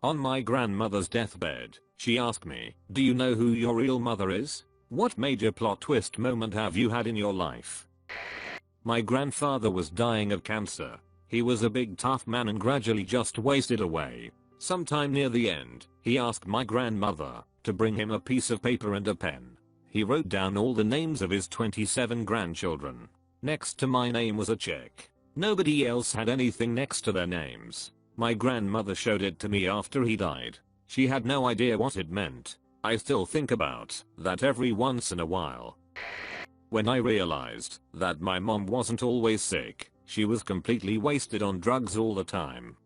On my grandmother's deathbed, she asked me, "Do you know who your real mother is? What major plot twist moment have you had in your life?" My grandfather was dying of cancer. He was a big tough man and gradually just wasted away. Sometime near the end, he asked my grandmother to bring him a piece of paper and a pen. He wrote down all the names of his 27 grandchildren. Next to my name was a check. Nobody else had anything next to their names. My grandmother showed it to me after he died. She had no idea what it meant. I still think about that every once in a while. When I realized that my mom wasn't always sick, she was completely wasted on drugs all the time.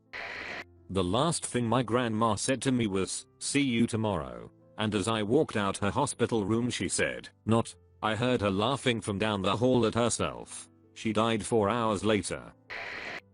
The last thing my grandma said to me was, "See you tomorrow." And as I walked out her hospital room she said, "Not." I heard her laughing from down the hall at herself. She died 4 hours later.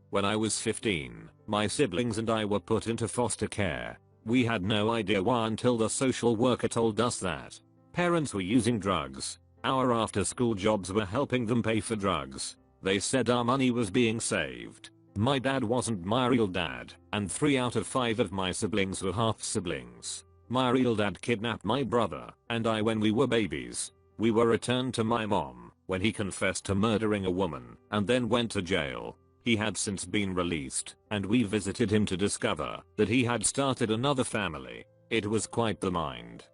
When I was 15, my siblings and I were put into foster care. We had no idea why until the social worker told us that parents were using drugs. Our after school jobs were helping them pay for drugs. They said our money was being saved. My dad wasn't my real dad, and 3 out of 5 of my siblings were half siblings. My real dad kidnapped my brother and I when we were babies. We were returned to my mom when he confessed to murdering a woman and then went to jail. He had since been released, and we visited him to discover that he had started another family. It was quite the mind.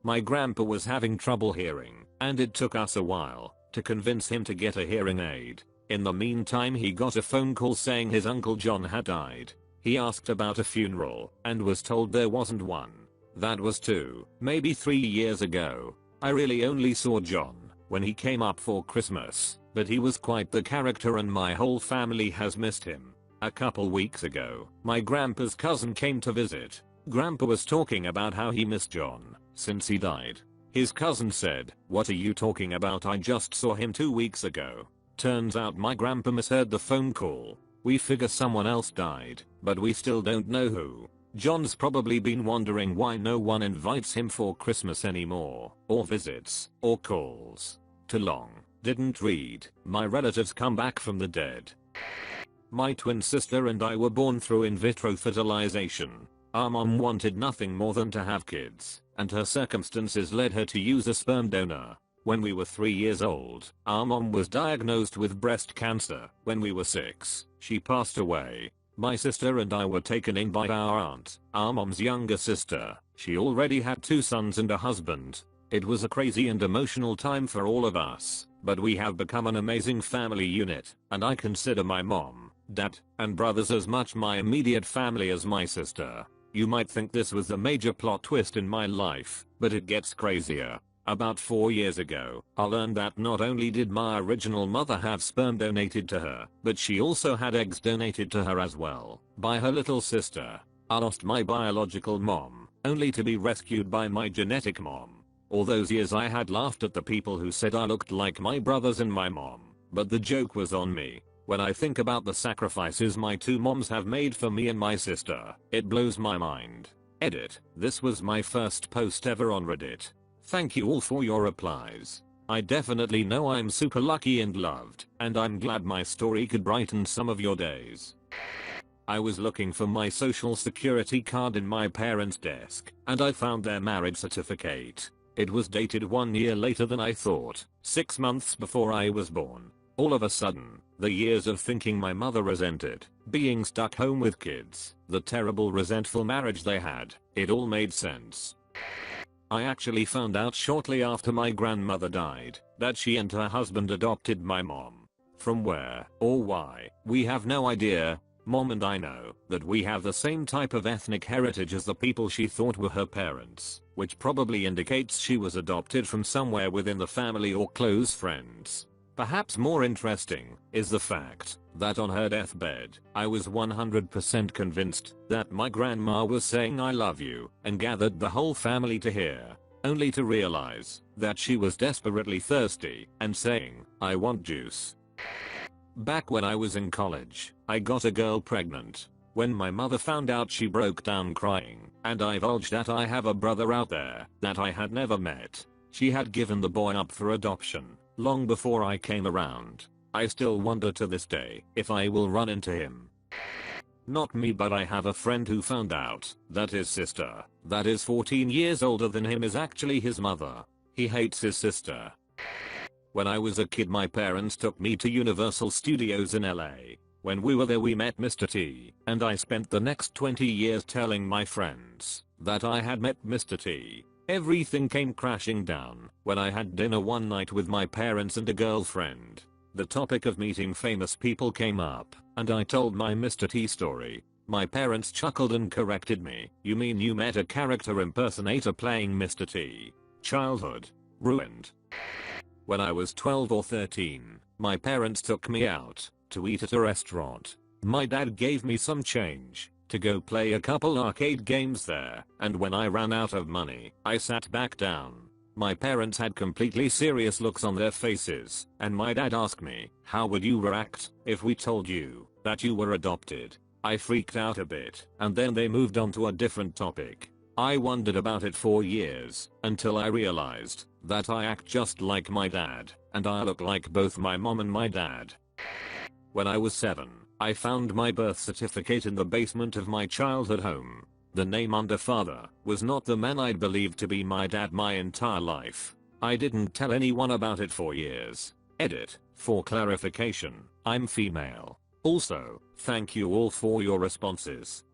My grandpa was having trouble hearing, and it took us a while to convince him to get a hearing aid. In the meantime he got a phone call saying his Uncle John had died. He asked about a funeral, and was told there wasn't one. That was 2, maybe 3 years ago. I really only saw John when he came up for Christmas, but he was quite the character and my whole family has missed him. A couple weeks ago, my grandpa's cousin came to visit. Grandpa was talking about how he missed John since he died. His cousin said, "What are you talking about? I just saw him 2 weeks ago." Turns out my grandpa misheard the phone call. We figure someone else died, but we still don't know who. John's probably been wondering why no one invites him for Christmas anymore, or visits, or calls. Too long. Didn't read. My relatives come back from the dead. My twin sister and I were born through in vitro fertilization. Our mom wanted nothing more than to have kids, and her circumstances led her to use a sperm donor. When we were 3 years old, our mom was diagnosed with breast cancer. When we were 6, she passed away. My sister and I were taken in by our aunt, our mom's younger sister. She already had 2 sons and a husband. It was a crazy and emotional time for all of us, but we have become an amazing family unit, and I consider my mom, dad, and brothers as much my immediate family as my sister. You might think this was a major plot twist in my life, but it gets crazier. About 4 years ago, I learned that not only did my original mother have sperm donated to her, but she also had eggs donated to her as well, by her little sister. I lost my biological mom, only to be rescued by my genetic mom. All those years I had laughed at the people who said I looked like my brothers and my mom, but the joke was on me. When I think about the sacrifices my 2 moms have made for me and my sister, it blows my mind. Edit. This was my first post ever on Reddit. Thank you all for your replies. I definitely know I'm super lucky and loved, and I'm glad my story could brighten some of your days. I was looking for my social security card in my parents' desk, and I found their marriage certificate. It was dated 1 year later than I thought, 6 months before I was born. All of a sudden, the years of thinking my mother resented being stuck home with kids, the terrible resentful marriage they had, it all made sense. I actually found out shortly after my grandmother died that she and her husband adopted my mom. From where, or why, we have no idea. Mom and I know that we have the same type of ethnic heritage as the people she thought were her parents, which probably indicates she was adopted from somewhere within the family or close friends. Perhaps more interesting is the fact that on her deathbed, I was 100% convinced that my grandma was saying "I love you" and gathered the whole family to hear, only to realize that she was desperately thirsty and saying, "I want juice." Back when I was in college, I got a girl pregnant. When my mother found out, she broke down crying and divulged that I have a brother out there that I had never met. She had given the boy up for adoption long before I came around. I still wonder to this day if I will run into him. Not me, but I have a friend who found out that his sister, that is 14 years older than him, is actually his mother. He hates his sister. When I was a kid, my parents took me to Universal Studios in LA. When we were there, we met Mr. T, and I spent the next 20 years telling my friends that I had met Mr. T. Everything came crashing down when I had dinner one night with my parents and a girlfriend. The topic of meeting famous people came up, and I told my Mr. T story. My parents chuckled and corrected me. "You mean you met a character impersonator playing Mr. T? Childhood ruined." When I was 12 or 13, my parents took me out to eat at a restaurant. My dad gave me some change to go play a couple arcade games there, and when I ran out of money, I sat back down. My parents had completely serious looks on their faces, and my dad asked me, "How would you react if we told you that you were adopted?" I freaked out a bit, and then they moved on to a different topic. I wondered about it for years, until I realized that I act just like my dad, and I look like both my mom and my dad. When I was 7, I found my birth certificate in the basement of my childhood home. The name under father was not the man I'd believed to be my dad my entire life. I didn't tell anyone about it for years. Edit. For clarification, I'm female. Also, thank you all for your responses.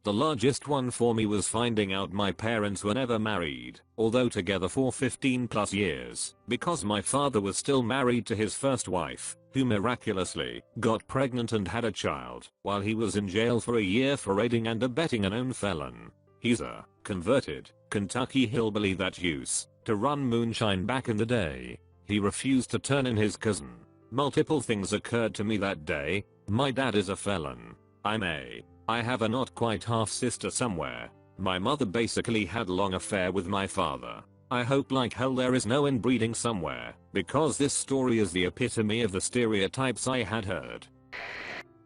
The largest one for me was finding out my parents were never married, although together for 15 plus years, because my father was still married to his first wife, who miraculously got pregnant and had a child while he was in jail for a year for aiding and abetting a known felon. He's a converted Kentucky hillbilly that used to run moonshine back in the day. He refused to turn in his cousin. Multiple things occurred to me that day. My dad is a felon. I have a not quite half sister somewhere. My mother basically had a long affair with my father. I hope like hell there is no inbreeding somewhere, because this story is the epitome of the stereotypes I had heard.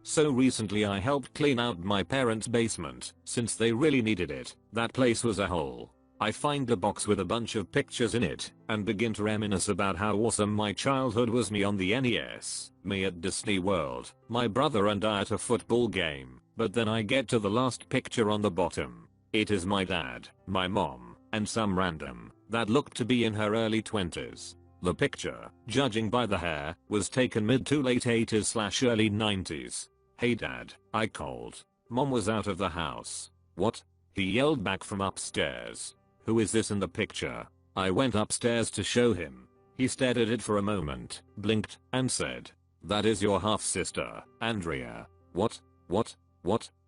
So recently I helped clean out my parents' basement, since they really needed it. That place was a hole. I find a box with a bunch of pictures in it, and begin to reminisce about how awesome my childhood was. Me on the NES, me at Disney World, my brother and I at a football game, but then I get to the last picture on the bottom. It is my dad, my mom, and some random that looked to be in her early 20s. The picture, judging by the hair, was taken mid to late 80s/early 90s. "Hey dad," I called. Mom was out of the house. "What?" he yelled back from upstairs. "Who is this in the picture?" I went upstairs to show him. He stared at it for a moment, blinked, and said, "That is your half-sister, Andrea." What?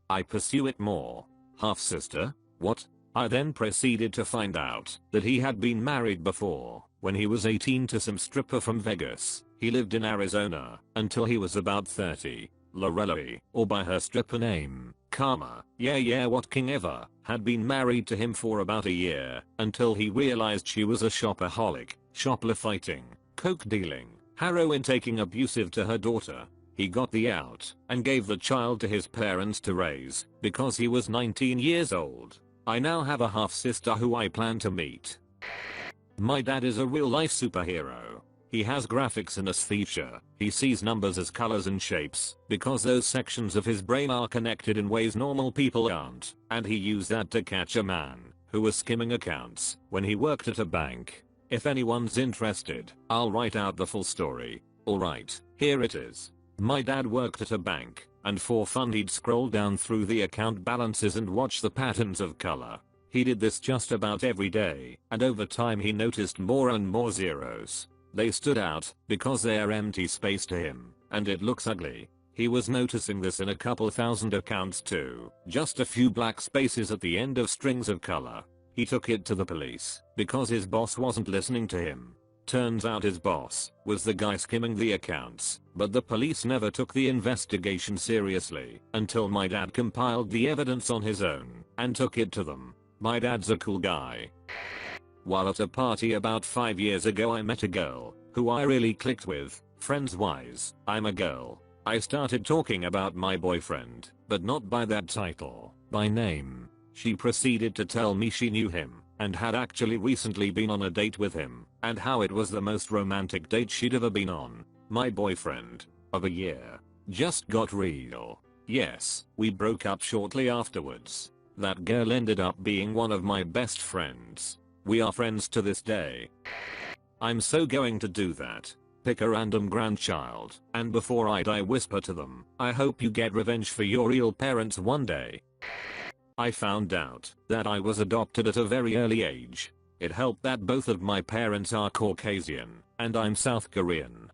I pursue it more. Half-sister? What? I then proceeded to find out that he had been married before, when he was 18, to some stripper from Vegas. He lived in Arizona until he was about 30. Lorelei, or by her stripper name, Karma, what king ever, had been married to him for about a year, until he realized she was a shopaholic, shoplifting, coke dealing, heroin taking, abusive to her daughter. He got the out and gave the child to his parents to raise, because he was 19 years old. I now have a half sister who I plan to meet. My dad is a real life superhero. He has graphics in aesthesia. He sees numbers as colors and shapes, because those sections of his brain are connected in ways normal people aren't, and he used that to catch a man who was skimming accounts when he worked at a bank. If anyone's interested, I'll write out the full story. Alright, here it is. My dad worked at a bank, and for fun he'd scroll down through the account balances and watch the patterns of color. He did this just about every day, and over time he noticed more and more zeros. They stood out because they are empty space to him, and it looks ugly. He was noticing this in a couple thousand accounts too, just a few black spaces at the end of strings of color. He took it to the police because his boss wasn't listening to him. Turns out his boss was the guy skimming the accounts, but the police never took the investigation seriously until my dad compiled the evidence on his own and took it to them. My dad's a cool guy. While at a party about 5 years ago, I met a girl who I really clicked with. Friends-wise, I'm a girl. I started talking about my boyfriend, but not by that title, by name. She proceeded to tell me she knew him and had actually recently been on a date with him, and how it was the most romantic date she'd ever been on. My boyfriend of a year just got real. Yes, we broke up shortly afterwards. That girl ended up being one of my best friends. We are friends to this day. I'm so going to do that. Pick a random grandchild, and before I die whisper to them, I hope you get revenge for your real parents one day. I found out that I was adopted at a very early age. It helped that both of my parents are Caucasian, and I'm South Korean.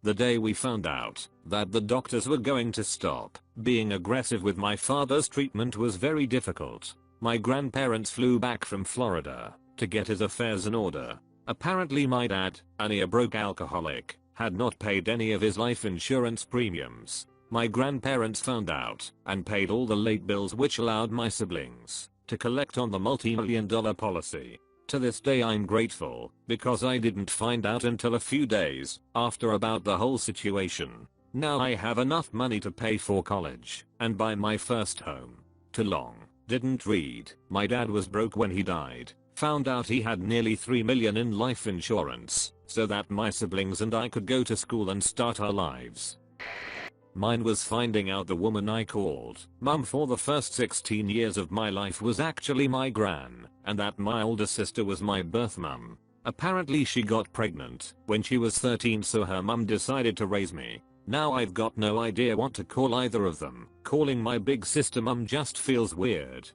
The day we found out that the doctors were going to stop being aggressive with my father's treatment was very difficult. My grandparents flew back from Florida to get his affairs in order. Apparently my dad, a near broke alcoholic, had not paid any of his life insurance premiums. My grandparents found out and paid all the late bills, which allowed my siblings to collect on the multi-million-dollar policy. To this day I'm grateful because I didn't find out until a few days after about the whole situation. Now I have enough money to pay for college and buy my first home. Too long. Didn't read. My dad was broke when he died. Found out he had nearly $3 million in life insurance so that my siblings and I could go to school and start our lives. Mine was finding out the woman I called mum for the first 16 years of my life was actually my gran, and that my older sister was my birth mum. Apparently she got pregnant when she was 13, so her mum decided to raise me. Now I've got no idea what to call either of them. Calling my big sister mum just feels weird.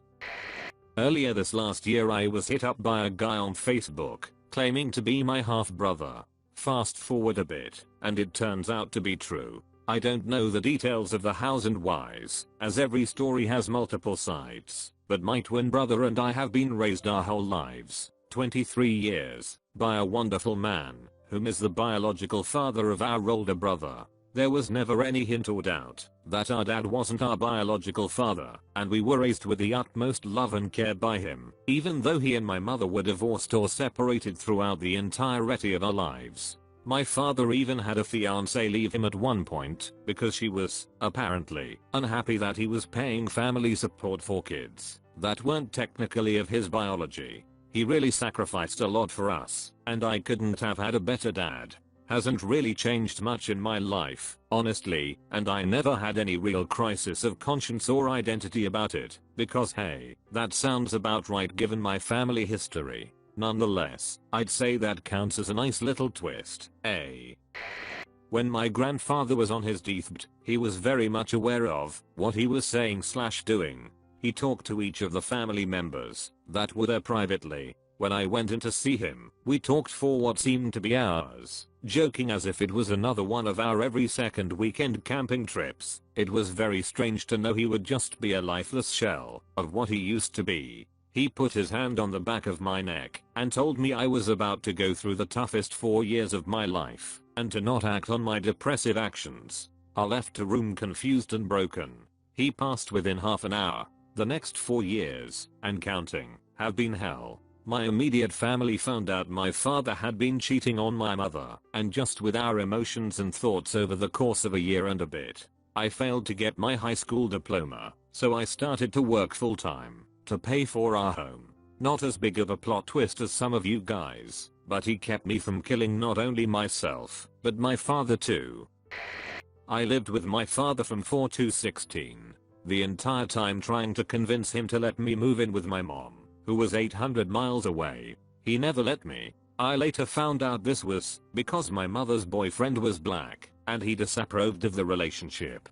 Earlier this last year I was hit up by a guy on Facebook claiming to be my half brother. Fast forward a bit and it turns out to be true. I don't know the details of the hows and whys, as every story has multiple sides, but my twin brother and I have been raised our whole lives, 23 years, by a wonderful man, whom is the biological father of our older brother. There was never any hint or doubt that our dad wasn't our biological father, and we were raised with the utmost love and care by him, even though he and my mother were divorced or separated throughout the entirety of our lives. My father even had a fiancée leave him at one point because she was, apparently, unhappy that he was paying family support for kids that weren't technically of his biology. He really sacrificed a lot for us, and I couldn't have had a better dad. Hasn't really changed much in my life, honestly, and I never had any real crisis of conscience or identity about it, because hey, that sounds about right given my family history. Nonetheless, I'd say that counts as a nice little twist, eh? When my grandfather was on his deathbed, he was very much aware of what he was saying/doing. He talked to each of the family members that were there privately. When I went in to see him, we talked for what seemed to be hours, joking as if it was another one of our every second weekend camping trips. It was very strange to know he would just be a lifeless shell of what he used to be. He put his hand on the back of my neck and told me I was about to go through the toughest 4 years of my life and to not act on my depressive actions. I left the room confused and broken. He passed within half an hour. The next 4 years, and counting, have been hell. My immediate family found out my father had been cheating on my mother, and just with our emotions and thoughts over the course of a year and a bit, I failed to get my high school diploma, so I started to work full time to pay for our home. Not as big of a plot twist as some of you guys, but he kept me from killing not only myself, but my father too. I lived with my father from 4 to 16, the entire time trying to convince him to let me move in with my mom, who was 800 miles away. He never let me. I later found out this was because my mother's boyfriend was black, and he disapproved of the relationship.